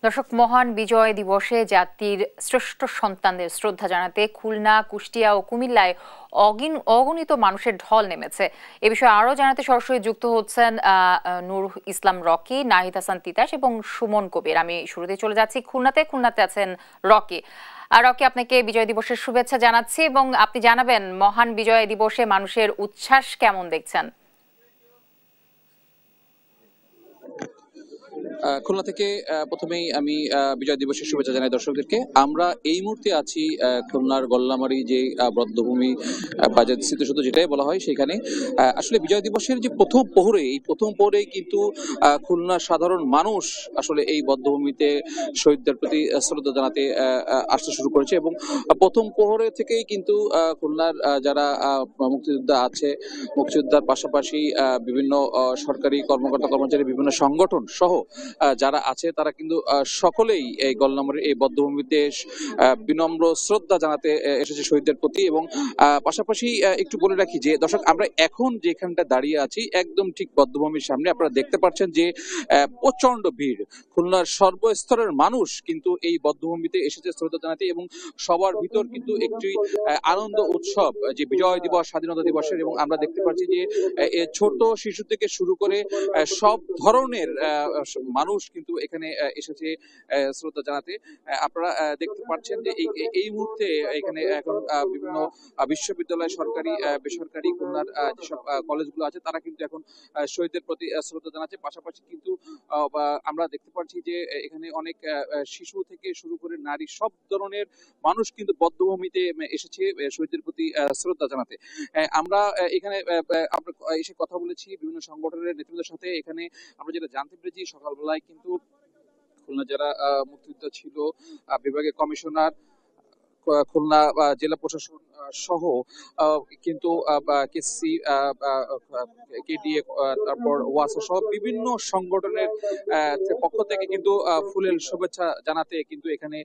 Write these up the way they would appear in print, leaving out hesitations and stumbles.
দর্শক, মহান বিজয় দিবসে জাতির শ্রেষ্ঠ সন্তানদের শ্রদ্ধা জানাতে খুলনা, কুষ্টিয়া ও কুমিল্লায় অগণিত মানুষের ঢল নেমেছে। এ বিষয়ে আরো জানাতে সরাসরি যুক্ত হচ্ছেন নূর ইসলাম রকি, নাহিদ হাসান তিতাস এবং সুমন কবির। আমি শুরুতে চলে যাচ্ছি খুলনাতে আছেন রকি। রকি, আপনাকে বিজয় দিবসের শুভেচ্ছা জানাচ্ছি এবং আপনি জানাবেন মহান বিজয় দিবসে মানুষের উচ্ছ্বাস কেমন দেখছেন। খুলনা থেকে প্রথমেই আমি বিজয় দিবসের শুভেচ্ছা জানাই দর্শকদেরকে। আমরা এই মুহূর্তে আছি খুলনার গল্লামারী যে বদ্ধভূমি বা যে স্মৃতিসৌধ যেটাই বলা হয় সেখানে। আসলে বিজয় দিবসের যে প্রথম প্রহরেই কিন্তু খুলনার সাধারণ মানুষ আসলে এই বদ্ধভূমিতে শহীদদের প্রতি শ্রদ্ধা জানাতে আসতে শুরু করেছে এবং প্রথম প্রহরে থেকেই কিন্তু খুলনার যারা মুক্তিযোদ্ধা আছে, মুক্তিযোদ্ধার পাশাপাশি বিভিন্ন সরকারি কর্মকর্তা কর্মচারী, বিভিন্ন সংগঠন সহ যারা আছে তারা কিন্তু সকলেই এই গল্লামারীর এই বদ্ধভূমিতে বিনম্র শ্রদ্ধা জানাতে এসেছে শহীদদের প্রতি। এবং পাশাপাশি একটু বলে রাখি যে দর্শক, আমরা এখন যেখানটা দাঁড়িয়ে আছি একদম ঠিক বদ্ধভূমির সামনে। আপনারা দেখতে পাচ্ছেন যে প্রচন্ড ভিড়, খুলনার সর্বস্তরের মানুষ কিন্তু এই বদ্ধভূমিতে এসেছে শ্রদ্ধা জানাতে এবং সবার ভিতর কিন্তু একটি আনন্দ উৎসব যে বিজয় দিবস, স্বাধীনতা দিবসের। এবং আমরা দেখতে পাচ্ছি যে ছোট শিশু থেকে শুরু করে সব ধরনের মানুষ কিন্তু এখানে এসেছে শ্রদ্ধা জানাতে। আপনারা দেখতে পাচ্ছেন যে এই মুহূর্তে এখানে এখন বিভিন্ন বিশ্ববিদ্যালয়, সরকারি বেসরকারি খুলনার যেসব কলেজগুলো আছে তারা কিন্তু এখন শহীদদের প্রতি শ্রদ্ধা জানাচ্ছে। পাশাপাশি কিন্তু আমরা দেখতে পাচ্ছি যে এখানে অনেক শিশু থেকে শুরু করে নারী, সব ধরনের মানুষ কিন্তু বদ্ধভূমিতে এসেছে শহীদদের প্রতি শ্রদ্ধা জানাতে। আমরা এখানে আমরা এসে কথা বলেছি বিভিন্ন সংগঠনের নেতৃত্বের সাথে। এখানে আমরা যেটা জানতে পেরেছি, সকালবেলায় কিন্তু খুলনা যারা মুক্তিযোদ্ধা ছিল, বিভাগীয় কমিশনার, খুলনা জেলা প্রশাসন সহ কিন্তু কেসি, কেডিএ, তারপর ওয়াসা সহ বিভিন্ন সংগঠনের পক্ষ থেকে কিন্তু ফুলেল শুভেচ্ছা জানাতে কিন্তু এখানে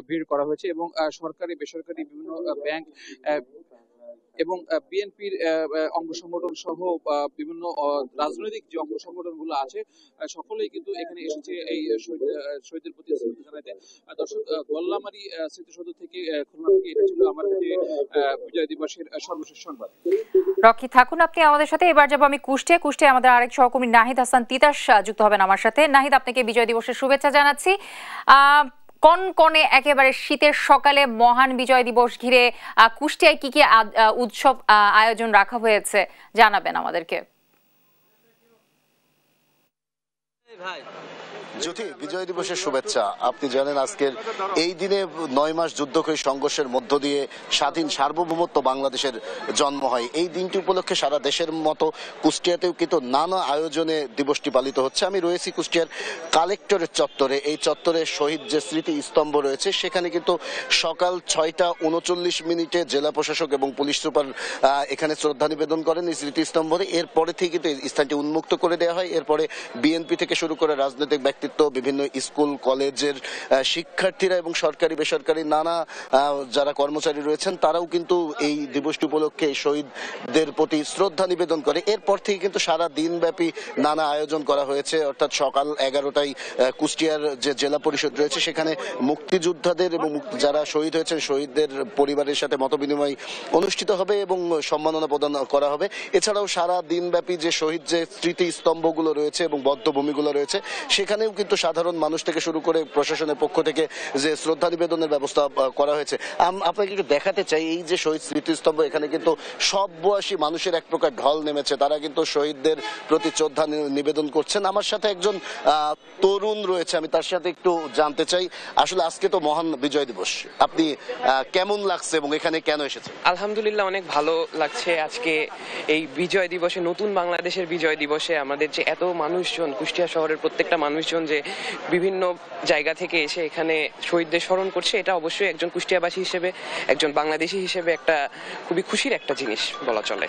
ভিড় করা হয়েছে। এবং সরকারি বেসরকারি বিভিন্ন ব্যাংক এবং বিএনপির অঙ্গ সংগঠন সহ বিভিন্ন রাজনৈতিক যে অঙ্গ সংগঠন গুলো আছে সকলেই কিন্তু এখানে এসেছে এই শহীদদের প্রতি শ্রদ্ধা জানাতে। দর্শক, গল্লামারী স্মৃতিসৌধ থেকে খুলনা থেকে এটা ছিল আমার বিজয় দিবসের সর্বশেষ সংবাদ। রকি, থাকুন আপনি আমাদের সাথে। এবার যাবো আমি কুষ্টিয়া আমাদের আরেক সহকর্মী নাহিদ হাসান তিতাস যুক্ত হবেন আমার সাথে। নাহিদ, আপনাকে বিজয় দিবসের শুভেচ্ছা জানাচ্ছি। কনকনে একেবারে শীতের সকালে মহান বিজয় দিবস ঘিরে কুষ্টিয়ায় কি উৎসব আয়োজন রাখা হয়েছে জানাবেন আমাদেরকে। জ্যোতি, বিজয় দিবসের শুভেচ্ছা। আপনি জানেন আজকের এই দিনে 9 মাস যুদ্ধক্ষয়ী সংঘর্ষের মধ্য দিয়ে স্বাধীন সার্বভৌমত্ব বাংলাদেশের জন্ম হয়। এই দিনটি উপলক্ষে সারা দেশের মতো কুষ্টিয়াতেও কিন্তু নানা আয়োজনে দিবসটি পালিত হচ্ছে। আমি রয়েছি কুষ্টিয়ার কালেক্টরের চত্বরে। এই চত্বরে শহীদ যে স্মৃতি স্তম্ভ রয়েছে সেখানে কিন্তু সকাল 6টা 39 জেলা প্রশাসক এবং পুলিশ সুপার এখানে শ্রদ্ধা নিবেদন করেন এই স্মৃতিস্তম্ভে। এরপরে থেকে কিন্তু এই স্থানটি উন্মুক্ত করে দেওয়া হয়। এরপরে বিএনপি থেকে শুরু করে রাজনৈতিক ব্যক্তিত্ব, বিভিন্ন স্কুল কলেজের শিক্ষার্থীরা এবং সরকারি বেসরকারি নানা যারা কর্মচারী রয়েছেন তারাও কিন্তু এই দিবসটি উপলক্ষে শহীদদের প্রতি শ্রদ্ধা নিবেদন করে। এরপর থেকে কিন্তু সারা দিন ব্যাপী নানা আয়োজন করা হয়েছে। অর্থাৎ সকাল 11টায় কুষ্টিয়ার যে জেলা পরিষদ রয়েছে সেখানে মুক্তিযোদ্ধাদের এবং যারা শহীদ হয়েছেন শহীদদের পরিবারের সাথে মতবিনিময় অনুষ্ঠিত হবে এবং সম্মাননা প্রদান করা হবে। এছাড়াও সারা দিন ব্যাপী যে শহীদ যে স্মৃতি স্তম্ভগুলো রয়েছে এবং বদ্ধভূমিগুলো রয়েছে সেখানেও কিন্তু সাধারণ মানুষ থেকে শুরু করে প্রশাসনের পক্ষ থেকে যে শ্রদ্ধা নিবেদনের ব্যবস্থা করা হয়েছে। আপনাকে একটু দেখাতে চাই এই যে শহীদ স্মৃতিস্তম্ভ, এখানে কিন্তু সব বয়সী মানুষের এক প্রকার ঢল নেমেছে। তারা কিন্তু শহীদদের প্রতি শ্রদ্ধা নিবেদন করছেন। আমার সাথে একজন তরুণ রয়েছে, আমি তার সাথে একটু জানতে চাই আসলে আজকে তো মহান বিজয় দিবস, আপনি কেমন লাগছে এবং এখানে কেন এসেছেন? আলহামদুলিল্লাহ, অনেক ভালো লাগছে। আজকে এই বিজয় দিবসে, নতুন বাংলাদেশের বিজয় দিবসে আমাদের যে এত মানুষজন, কুষ্টিয়া শহরের প্রত্যেকটা মানুষজন যে বিভিন্ন জায়গা থেকে এসে এখানে শহীদদের স্মরণ করছে, এটা অবশ্যই একজন কুষ্টিয়াবাসী হিসেবে, একজন বাংলাদেশি হিসেবে একটা খুবই খুশির একটা জিনিস বলা চলে।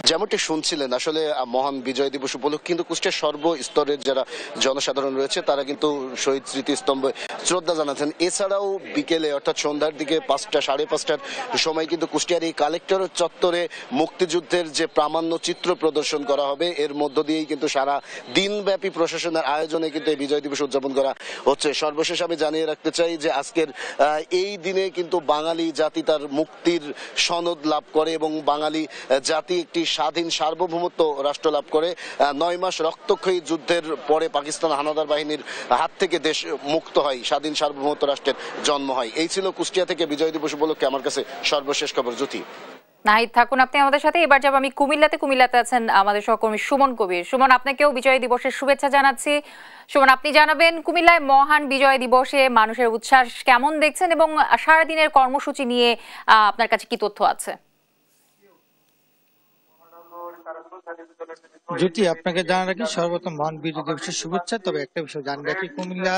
যেমনটি শুনছিলেন আসলে মহান বিজয় দিবস উপলক্ষে কিন্তু কুষ্টিয়ার সর্বস্তরের যারা জনসাধারণ রয়েছে তারা কিন্তু শহীদ স্মৃতিস্তম্ভে শ্রদ্ধা জানাচ্ছেন। এছাড়াও বিকেলে অর্থাৎ সন্ধ্যার দিকে 5টা সাড়ে 5টার সময় কিন্তু কুষ্টিয়ার এই কালেক্টর চত্বরে মুক্তিযুদ্ধের যে প্রামাণ্য চিত্র প্রদর্শন করা হবে, এর মধ্য দিয়েই কিন্তু সারা দিনব্যাপী প্রশাসনের আয়োজনে কিন্তু এই বিজয় দিবস উদযাপন করা হচ্ছে। সর্বশেষ আমি জানিয়ে রাখতে চাই যে আজকের এই দিনে কিন্তু বাঙালি জাতি তার মুক্তির সনদ লাভ করে এবং বাঙালি জাতি একটি স্বাধীন সার্বভৌমত্ব রাষ্ট্র লাভ করে। 9 মাস রক্তক্ষয়ী যুদ্ধের পরে পাকিস্তান হানাদার বাহিনীর হাত থেকে দেশ মুক্ত হয়, স্বাধীন সার্বভৌমত্ব রাষ্ট্রের জন্ম হয়। এই ছিল কুষ্টিয়া থেকে বিজয় দিবস উপলক্ষে আমার কাছে সর্বশেষ খবর। জ্যোতি, নাহিদ থাকুন আপনি আমাদের সাথে। এবার যাব আমি কুমিল্লাতে আছেন আমাদের সহকর্মী সুমন কবির। সুমন, আপনাকেও বিজয় দিবসের শুভেচ্ছা জানাচ্ছি। সুমন, আপনি জানাবেন কুমিল্লায় মহান বিজয় দিবসে মানুষের উচ্ছ্বাস কেমন দেখছেন এবং সারাদিনের কর্মসূচি নিয়ে আপনার কাছে কি তথ্য আছে? জ্যোতি, আপনাকে জানা রাখি সর্বপ্রথম মহান বিজয় দিবসের শুভেচ্ছা। তবে একটা বিষয় জানিয়ে রাখি, কুমিল্লা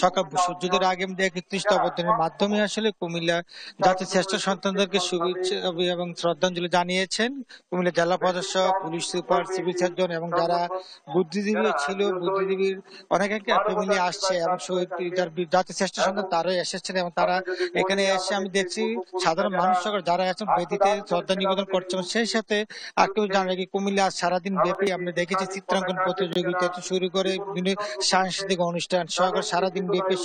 সকাল সূর্যোদয়ের আগে 31টি অবদানের মাধ্যমে আসলে কুমিল্লা জাতির শ্রেষ্ঠ সন্তানদেরকে শুভেচ্ছা এবং শ্রদ্ধাঞ্জলি জানিয়েছেন কুমিল্লা জেলা প্রশাসক, পুলিশ সুপার, সিভিল সার্জন এবং যারা বুদ্ধিজীবী ছিল, বুদ্ধিজীবীর অনেকে ফ্যামিলি আসছে এবং জাতির শ্রেষ্ঠ সন্তান তারাই এসেছেন এবং তারা এখানে এসে আমি দেখছি সাধারণ মানুষ যারা আছেন বেদিতে শ্রদ্ধা নিবেদন করছেন। সেই সাথে আর কেউ জানা রাখি কুমিল্লা সারাদিন ব্যাপী আমরা দেখেছি চিত্রাঙ্কন প্রতিযোগিতা শুরু করে সাংস্কৃতিক অনুষ্ঠান সহকারে সারাদিন ব্যাপী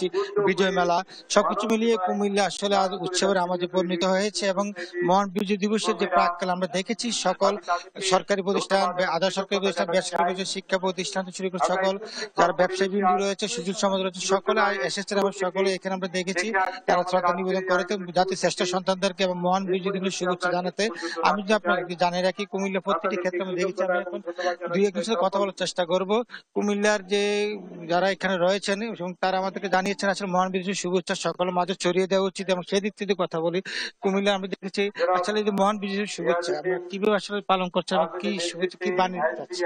বিজয় মেলা সবকিছু মিলিয়ে কুমিল্লা আসলে আজ উৎসবের আমাদের পরিণত হয়েছে। এবং মহান বিজয় দিবসের যে প্রাক্কাল আমরা দেখেছি সকল সরকারি প্রতিষ্ঠান, আধা সরকারি প্রতিষ্ঠান, বেসরকারি প্রতিষ্ঠান, শিক্ষা প্রতিষ্ঠান শুরু করে সকল যারা ব্যবসায়ী বৃন্দ রয়েছে, সুযোগ সমাজ রয়েছে, সকলে এসেছেন এবং সকলে এখানে আমরা দেখেছি তারা শ্রদ্ধা নিবেদন করতে জাতির শ্রেষ্ঠ সন্তানদেরকে এবং মহান বিজয় দিবসের শুভেচ্ছা জানাতে। আমি যদি আপনাকে জানিয়ে রাখি কুমিল্লা প্রতিটি ক্ষেত্রে আমরা দেখেছি। আমি এখন দুই একজনের সাথে কথা বলার চেষ্টা করব। কুমিল্লার যে যারা এখানে রয়েছেন এবং তারা আমাদেরকে জানিয়েছেন আসলে মহান বিজয় শুভেচ্ছা সকলের মাঝে ছড়িয়ে দেওয়া উচিত এবং সেই দিক থেকে কথা বলি। কুমিল্লা আমরা দেখেছি আসলে এই যে মহান বিজয় শুভেচ্ছা আমরা কিভাবে আসলে পালন করছে এবং কি শুভেচ্ছা কি বানিয়ে যাচ্ছে।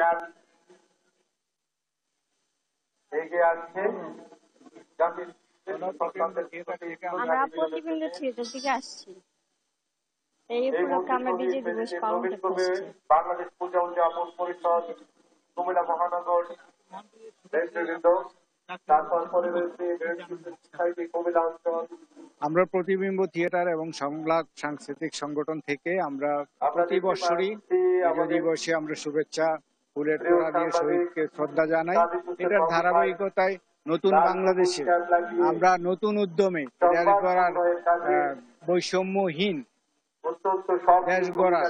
আমরা প্রতিবন্ধী থিয়েটার থেকে আসছি। এই উপলক্ষে আমরা বিজয় দিবস পালন করতেছি। বাংলাদেশ পূজা উদযাপন পরিষদ কুমিল্লা মহানগর আমরা প্রতিবিম্ব থিয়েটার এবং সংলাপ সাংস্কৃতিক সংগঠন থেকে আমরা প্রতি বছরই বিজয় দিবসে আমরা শুভেচ্ছা ফুলের তোড়া দিয়ে শহীদকে শ্রদ্ধা জানাই। এটার ধারাবাহিকতায় নতুন বাংলাদেশে আমরা নতুন উদ্যমে দেশ গড়ার বৈষম্যহীন দেশ গড়ার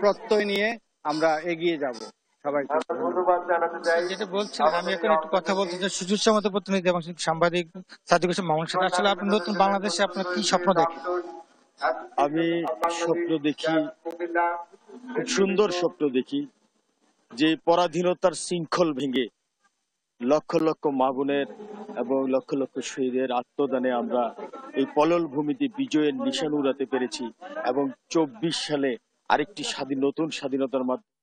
প্রত্যয় নিয়ে আমরা এগিয়ে যাব। সবাইকে ধন্যবাদ জানাতে চাই। যেটা বলছিলাম আমি এখন একটু কথা বলতে চাই সুযোগ সমাজের প্রতিনিধি এবং সাংবাদিক সাদিক হোসেন মামুন সাথে। আসলে আপনি নতুন বাংলাদেশে আপনার কি স্বপ্ন দেখেন? আমি স্বপ্ন দেখি, খুব সুন্দর স্বপ্ন দেখি যে পরাধীনতার শৃঙ্খল ভেঙে লক্ষ লক্ষ মা বোনের এবং লক্ষ লক্ষ শহীদের আত্মদানে আমরা এই পলল ভূমিতে বিজয়ের নিশান উড়াতে পেরেছি এবং 24 সালে আরেকটি নতুন স্বাধীনতার মাধ্যমে